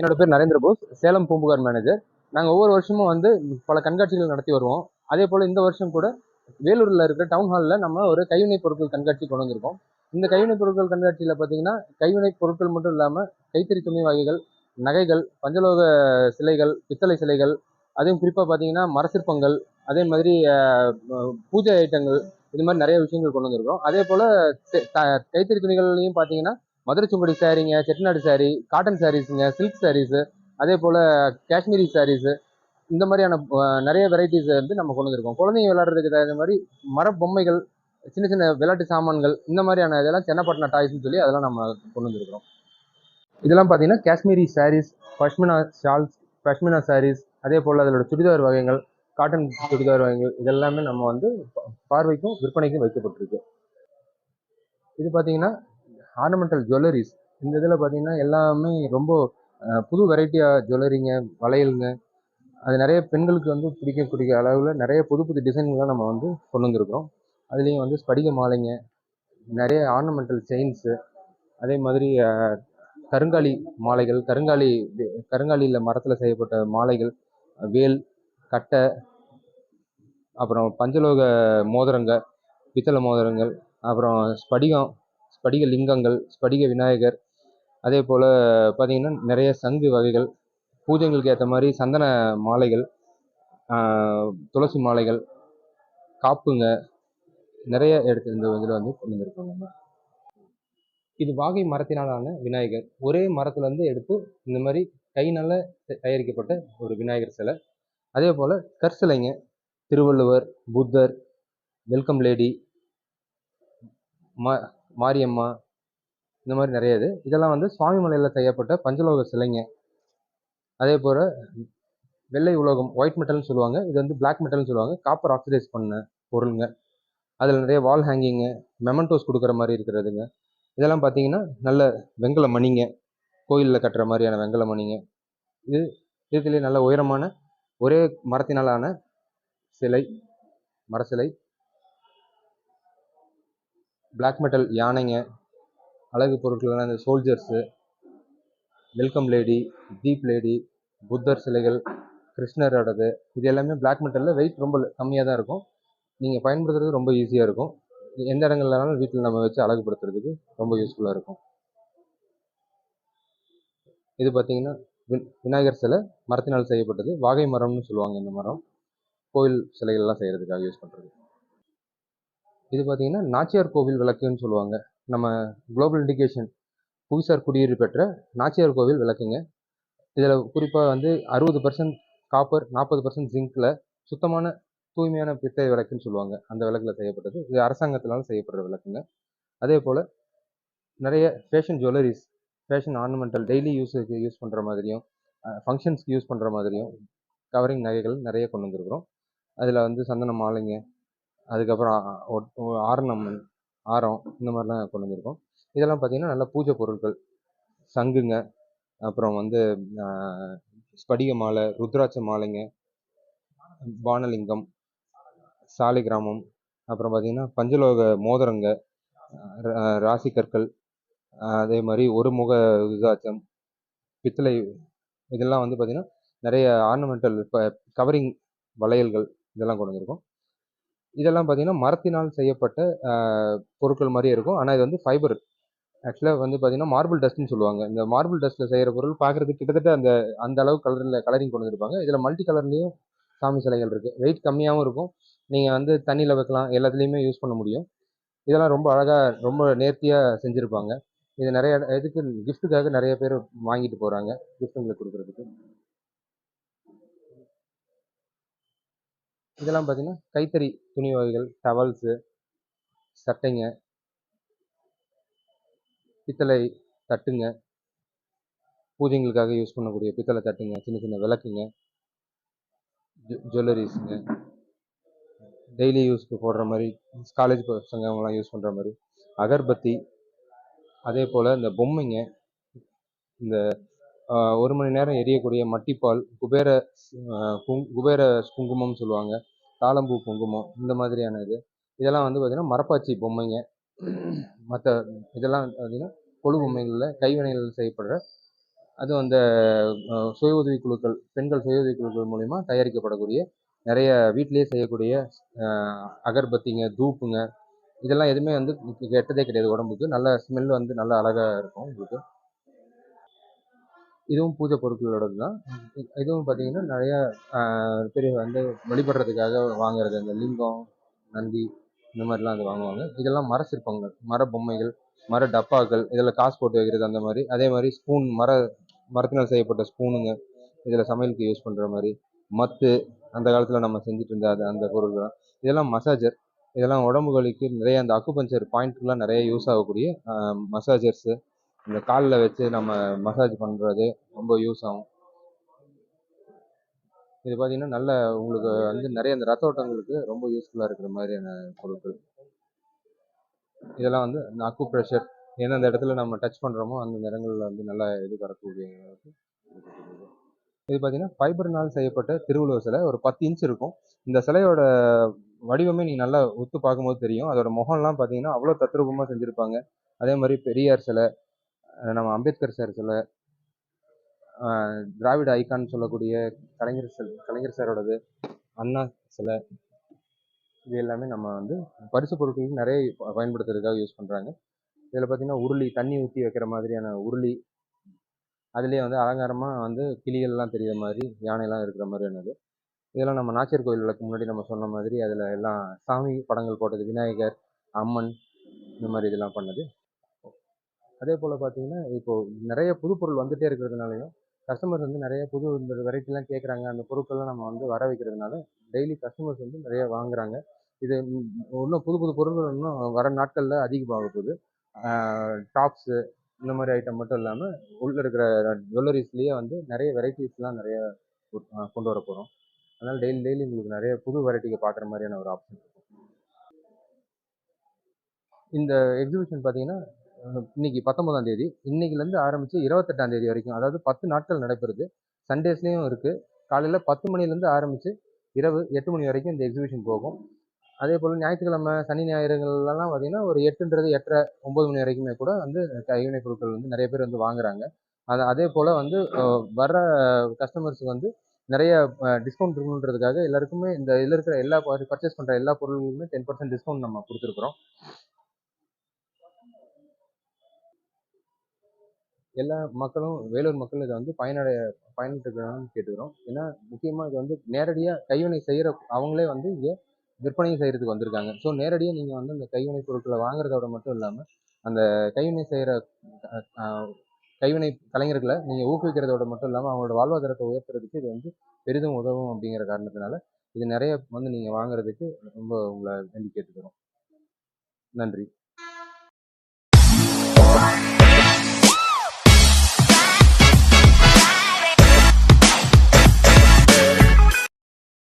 என்னோட பேர் நரேந்திர போஸ், சேலம் பூம்புகார் மேனேஜர். நாங்கள் ஒவ்வொரு வருஷமும் வந்து பல கண்காட்சிகள் நடத்தி வருவோம். அதே போல் இந்த வருஷம் கூட வேலூரில் இருக்கிற டவுன் ஹாலில் நம்ம ஒரு கைவினைப் பொருட்கள் கண்காட்சி கொண்டு வந்திருக்கோம். இந்த கைவினைப் பொருட்கள் கண்காட்சியில் பார்த்தீங்கன்னா கைவினைப் பொருட்கள் மட்டும் இல்லாமல் கைத்தறி துணி வகைகள், நகைகள், பஞ்சலோக சிலைகள், பித்தளை சிலைகள், அதையும் குறிப்பாக பார்த்தீங்கன்னா மரசிற்பங்கள், அதே மாதிரி பூஜை ஐட்டங்கள், இது மாதிரி நிறைய விஷயங்கள் கொண்டு வந்திருக்கோம். அதே போல் கைத்தறி துணிகள்லையும் பார்த்தீங்கன்னா மதுரை சுங்குடி சாரீங்க, செட்டிநாடு சாரீ, காட்டன் சாரீஸுங்க, சில்க் சாரீஸு, அதே போல் காஷ்மீரி சாரீஸு, இந்த மாதிரியான நிறைய வெரைட்டிஸ் வந்து நம்ம கொண்டு வந்திருக்கோம். குழந்தைங்க விளையாடுறதுக்கு தகுந்த மாதிரி மர பொம்மைகள், சின்ன சின்ன விளையாட்டு சாமான்கள், இந்த மாதிரியான இதெல்லாம் சென்னப்பட்டின டாய்ஸ்ன்னு சொல்லி அதெல்லாம் நம்ம கொண்டு வந்திருக்கிறோம். இதெல்லாம் பார்த்தீங்கன்னா காஷ்மீரி சாரீஸ், பஷ்மினா ஷால்ஸ், பஷ்மினா சாரீஸ், அதே போல் அதோட சுடிதார் வகைகள், காட்டன் சுடிதார் வகைகள், இதெல்லாமே நம்ம வந்து பார்வைக்கும் விற்பனைக்கும் வைக்கப்பட்டிருக்கு. இது பார்த்தீங்கன்னா ஆர்னமெண்டல் ஜுவல்லரிஸ். இந்த இதில் பார்த்தீங்கன்னா எல்லாமே ரொம்ப புது வெரைட்டியாக ஜுவல்லரிங்க, வளையலுங்க, அது நிறைய பெண்களுக்கு வந்து பிடிக்கக்கூடிய அளவில் நிறைய புது புது டிசைன்கள்லாம் நம்ம வந்து கொண்டு வந்திருக்கிறோம். அதுலேயும் வந்து ஸ்படிக மாலைங்க, நிறைய ஆர்னமெண்டல் செயின்ஸு, அதே மாதிரி கருங்காலி மாலைகள், கருங்காலியில் மரத்தில் செய்யப்பட்ட மாலைகள், வேல், கட்டை, அப்புறம் பஞ்சலோக மோதிரங்க, பித்தளை மோதிரங்கள், அப்புறம் ஸ்படிக லிங்கங்கள், ஸ்படிக விநாயகர், அதே போல் பார்த்திங்கன்னா நிறைய சங்கு வகைகள், பூஜைகளுக்கு ஏற்ற மாதிரி சந்தன மாலைகள், துளசி மாலைகள், காப்புங்க, நிறைய எடுத்து இந்த இதில் வந்து கொண்டு வந்திருக்கோங்க. இது வாகை மரத்தினாலான விநாயகர். ஒரே மரத்துலேருந்து எடுத்து இந்த மாதிரி கையினால் தயாரிக்கப்பட்ட ஒரு விநாயகர் சிலை. அதே போல் கற்சிலைங்க, திருவள்ளுவர், புத்தர், வெல்கம் லேடி, மாரியம்மா, இந்த மாதிரி நிறைய இதெல்லாம் வந்து சுவாமி மலையில் செய்யப்பட்ட பஞ்சலோக சிலைங்க. அதே போல் வெள்ளை உலோகம், ஒயிட் மெட்டல்னு சொல்லுவாங்க, இது வந்து பிளாக் மெட்டல்னு சொல்லுவாங்க, காப்பர் ஆக்சிடைஸ் பண்ண பொருளுங்க. அதில் நிறைய வால் ஹேங்கிங்கு, மெமெண்டோஸ் கொடுக்குற மாதிரி இருக்கிறதுங்க. இதெல்லாம் பார்த்தீங்கன்னா நல்ல வெங்கல மணிங்க, கோயிலில் கட்டுற மாதிரியான வெங்கல மணிங்க. இது இதுலேயே நல்ல உயரமான ஒரே மரத்தினாலான சிலை, மர சிலை. பிளாக் மெட்டல் யானைங்க, அழகு பொருட்கள்லாம் இந்த சோல்ஜர்ஸு, வெல்கம் லேடி, தீப் லேடி, புத்தர் சிலைகள், கிருஷ்ணரோடது, இது எல்லாமே பிளாக் மெட்டலில் வெயிட் ரொம்ப கம்மியாக தான் இருக்கும். நீங்கள் பயன்படுத்துறது ரொம்ப ஈஸியாக இருக்கும். எந்த இடங்கள்லனாலும் வீட்டில் நம்ம வச்சு அழகுபடுத்துறதுக்கு ரொம்ப யூஸ்ஃபுல்லாக இருக்கும். இது பார்த்தீங்கன்னா விநாயகர் சிலை, மரத்தினால் செய்யப்பட்டது. வாகை மரம்னு சொல்லுவாங்க இந்த மரம். கோயில் சிலைகள்லாம் செய்கிறதுக்காக யூஸ் பண்ணுறது. இது பார்த்தீங்கன்னா நாச்சியார் கோவில் விளக்குன்னு சொல்லுவாங்க. நம்ம குளோபல் இண்டிகேஷன் புவிசார் குடியேறி பெற்ற நாச்சியார் கோவில் விளக்குங்க. இதில் குறிப்பாக வந்து 60% காப்பர், 40% ஜிங்க்கில் சுத்தமான தூய்மையான பித்தளை விளக்குன்னு சொல்லுவாங்க. அந்த விளக்கில் செய்யப்பட்டது. இது அரசாங்கத்தினால செய்யப்படுற விளக்குங்க. அதே போல் நிறைய fashion jewelleries, fashion ornamental, daily யூஸுக்கு யூஸ் பண்ணுற மாதிரியும், ஃபங்க்ஷன்ஸ்க்கு யூஸ் பண்ணுற மாதிரியும் கவரிங் நகைகள் நிறைய கொண்டு வந்துருக்குறோம். அதில் வந்து சந்தன மாலைங்க, அதுக்கப்புறம் ஆரம், இந்த மாதிரிலாம் கொண்டு வந்திருக்கோம். இதெல்லாம் பார்த்தீங்கன்னா நல்ல பூஜை பொருட்கள், சங்குங்க, அப்புறம் வந்து ஸ்படிக மாலை, ருத்ராட்ச மாலைங்க, பானலிங்கம், சாலிகிராமம், அப்புறம் பார்த்தீங்கன்னா பஞ்சலோக மோதிரங்க, ராசி கற்கள், அதே மாதிரி ஒரு முக ருத்ராட்சம், பித்தளை, இதெல்லாம் வந்து பார்த்திங்கன்னா நிறைய ஆர்னமெண்டல் கவரிங் வளையல்கள், இதெல்லாம் கொண்டு வந்திருக்கோம். இதெல்லாம் பார்த்திங்கன்னா மரத்தினால் செய்யப்பட்ட பொருட்கள் மாதிரியே இருக்கும். ஆனால் இது வந்து ஃபைபர். ஆக்சுவலாக வந்து பார்த்திங்கன்னா மார்பிள் டஸ்ட்னு சொல்லுவாங்க. இந்த மார்பிள் டஸ்ட்டில் செய்கிற பொருள் பார்க்குறதுக்கு கிட்டத்தட்ட அந்த அளவு கலரிங் கொண்டு வந்திருப்பாங்க. இதில் மல்டி கலர்லேயும் சாமி சிலைகள் இருக்குது. வெயிட் கம்மியாகவும் இருக்கும். நீங்கள் வந்து தண்ணியில் வைக்கலாம், எல்லாத்துலேயுமே யூஸ் பண்ண முடியும். இதெல்லாம் ரொம்ப அழகாக, ரொம்ப நேர்த்தியாக செஞ்சுருப்பாங்க. இது நிறைய இதுக்கு கிஃப்ட்டுக்காக நிறைய பேர் வாங்கிட்டு போகிறாங்க, கிஃப்ட்டுங்களுக்கு கொடுக்குறதுக்கு. இதெல்லாம் பார்த்தீங்கன்னா கைத்தறி துணி வகைகள், டவல்ஸு, சட்டைங்க, பித்தளை தட்டுங்க, பூஜைகளுக்காக யூஸ் பண்ணக்கூடிய பித்தளை தட்டுங்க, சின்ன சின்ன விளக்குங்க, ஜுவல்லரிஸுங்க, டெய்லி யூஸ்க்கு போடுற மாதிரி, காலேஜ் பசங்க அவங்களாம் யூஸ் பண்ணுற மாதிரி அகர்பத்தி, அதே போல் இந்த பொம்மைங்க, இந்த 1 மணி நேரம் எரியக்கூடிய மட்டிப்பால், குபேர குங்குமம்னு சொல்லுவாங்க, தாளம்பூ குங்குமம், இந்த மாதிரியான இதெல்லாம் வந்து பார்த்திங்கன்னா மரப்பாச்சி பொம்மைங்க. மற்ற இதெல்லாம் பார்த்திங்கன்னா கொழு பொம்மைகளில் கைவினைகள் செய்யப்படுற அதுவும் அந்த சுய உதவி குழுக்கள், பெண்கள் சுய உதவி குழுக்கள் மூலியமா தயாரிக்கப்படக்கூடிய நிறைய வீட்டிலேயே செய்யக்கூடிய அகர்பத்திங்க, தூப்புங்க, இதெல்லாம் எதுவுமே வந்து கெட்டதே கிடையாது உடம்புக்கு. நல்ல ஸ்மெல் வந்து நல்லா அழகா இருக்கும் உங்களுக்கு. இதுவும் பூஜை பொருட்களோடது தான். இதுவும் பார்த்தீங்கன்னா நிறைய பேர் வந்து வழிபடுறதுக்காக வாங்குறது. அந்த லிங்கம், நந்தி இந்த மாதிரிலாம் அது வாங்குவாங்க. இதெல்லாம் மர சிற்பங்கள், மர பொம்மைகள், மர டப்பாக்கள், இதில் காசு போட்டு வைக்கிறது அந்த மாதிரி. அதே மாதிரி ஸ்பூன், மரத்தினால் செய்யப்பட்ட ஸ்பூனுங்க, இதில் சமையலுக்கு யூஸ் பண்ணுற மாதிரி. மத்து, அந்த காலத்தில் நம்ம செஞ்சுட்டு இருந்த அந்த பொருள்கள். இதெல்லாம் மசாஜர். இதெல்லாம் உடம்பு வலிக்கு நிறைய அந்த அக்குபஞ்சர் பாயிண்ட்லாம் நிறைய யூஸ் ஆகக்கூடிய மசாஜர்ஸு. இந்த காலில் வச்சு நம்ம மசாஜ் பண்ணுறது ரொம்ப யூஸ் ஆகும். இது பார்த்தீங்கன்னா நல்ல உங்களுக்கு வந்து நிறைய இந்த ரத்த ஓட்டங்களுக்கு ரொம்ப யூஸ்ஃபுல்லாக இருக்கிற மாதிரியான பொருட்கள். இதெல்லாம் வந்து இந்த அக்கு ப்ரெஷர், எந்தெந்த இடத்துல நம்ம டச் பண்ணுறோமோ அந்த இடங்களில் வந்து நல்லா இது வரக்கூடிய. இது பார்த்தீங்கன்னா ஃபைபர்னால் செய்யப்பட்ட திருவள்ளுவர் சிலை. ஒரு 10 இன்ச் இருக்கும். இந்த சிலையோட வடிவமே நீங்கள் நல்லா உத்து பார்க்கும்போது தெரியும். அதோட முகம்லாம் பார்த்தீங்கன்னா அவ்வளோ தத்ரூபமாக செஞ்சுருப்பாங்க. அதே மாதிரி பெரியார் சிலை, நம்ம அம்பேத்கர் சார் சிலை, திராவிட ஐகான் சொல்லக்கூடிய கலைஞர் சாரோடது, அண்ணா சிலை, இது எல்லாமே நம்ம வந்து பரிசு பொருட்களுக்கு நிறைய பயன்படுத்துறதுக்காக யூஸ் பண்ணுறாங்க. இதில் பார்த்தீங்கன்னா உருளி, தண்ணி ஊற்றி வைக்கிற மாதிரியான உருளி, அதுலேயே வந்து அலங்காரமாக வந்து கிளிகள்லாம் தெரிகிற மாதிரி, யானைலாம் இருக்கிற மாதிரியானது. இதெல்லாம் நம்ம நாச்சியார் கோயில் விளக்கு முன்னாடி நம்ம சொன்ன மாதிரி அதில் எல்லாம் சாமி படங்கள் போட்டது, விநாயகர், அம்மன், இந்த மாதிரி இதெல்லாம் பண்ணது. அதே போல் பார்த்தீங்கன்னா இப்போது நிறைய புது பொருள் வந்துகிட்டே இருக்கிறதுனாலையும் கஸ்டமர்ஸ் வந்து நிறைய புது இந்த வெரைட்டிலாம் கேட்குறாங்க. அந்த பொருட்கள்லாம் நம்ம வந்து வர வைக்கிறதுனால டெய்லி கஸ்டமர்ஸ் வந்து நிறைய வாங்குறாங்க. இது இன்னும் புது புது பொருட்கள் இன்னும் வர நாட்களில் அதிகமாக போகுது. டாப்ஸு இந்த மாதிரி ஐட்டம் மட்டும் இல்லாமல் உள்ளே இருக்கிற ஜுவல்லரிஸ்லேயே வந்து நிறைய வெரைட்டிஸ்லாம் நிறைய கொண்டு வர போகிறோம். அதனால் டெய்லி உங்களுக்கு நிறைய புது வெரைட்டியை பார்க்குற மாதிரியான ஒரு ஆப்ஷன் இருக்கும். இந்த எக்ஸிபிஷன் பார்த்தீங்கன்னா இன்னைக்கு 19ஆம் தேதி, இன்னைக்குலேருந்து ஆரம்பித்து 28ஆம் தேதி வரைக்கும், அதாவது 10 நாட்கள் நடைபெறுது. சண்டேஸ்லேயும் இருக்குது. காலையில் 10 மணிலேருந்து ஆரம்பித்து இரவு 8 மணி வரைக்கும் இந்த எக்ஸிபிஷன் போகும். அதே போல் ஞாயிற்றுக்கிழமை, சனி ஞாயிறுகள்லாம் பார்த்தீங்கன்னா ஒரு 8:30, 8:30, 9 மணி வரைக்குமே கூட வந்து கைவினைப் பொருட்கள் வந்து நிறைய பேர் வந்து வாங்குறாங்க. அதே போல் வந்து வர்ற கஸ்டமர்ஸுக்கு வந்து நிறைய டிஸ்கவுண்ட் இருக்கணுன்றதுக்காக எல்லாருக்குமே இந்த இதில் இருக்கிற எல்லா பர்ச்சேஸ் பண்ணுற எல்லா பொருளுக்குமே 10% டிஸ்கவுண்ட் நம்ம கொடுத்துருக்குறோம். எல்லா மக்களும், வேலூர் மக்கள் இதை வந்து பயன்பட்டுக்கணும்னு கேட்டுக்கிறோம். ஏன்னா முக்கியமாக இது வந்து நேரடியாக கைவினை செய்கிற அவங்களே வந்து இங்கே விற்பனை செய்கிறதுக்கு வந்திருக்காங்க. ஸோ நேரடியாக நீங்கள் வந்து அந்த கைவினை பொருட்களை வாங்குறதோட மட்டும் இல்லாமல் அந்த கைவினை செய்கிற கைவினை கலைஞர்களை நீங்கள் ஊக்குவிக்கிறதோட மட்டும் இல்லாமல் அவங்களோட வாழ்வாதாரத்தை உயர்த்துறதுக்கு இது வந்து பெரிதும் உதவும் அப்படிங்கிற காரணத்தினால இது நிறைய வந்து நீங்கள் வாங்குறதுக்கு ரொம்ப உங்களை வேண்டி கேட்டுக்கிறோம். நன்றி.